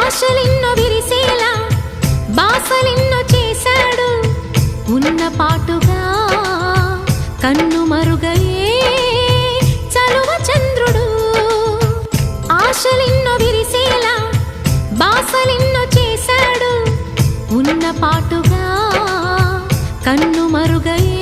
ఆశలెన్నో విరిసేలా బాసలెన్నో చేశాడు ఉన్న పాటుగా కన్ను మరుగయే చలువ చంద్రుడు ఆశలెన్నో విరిసేలా బాసలెన్నో చేశాడు ఉన్న పాటుగా కన్ను మరుగయే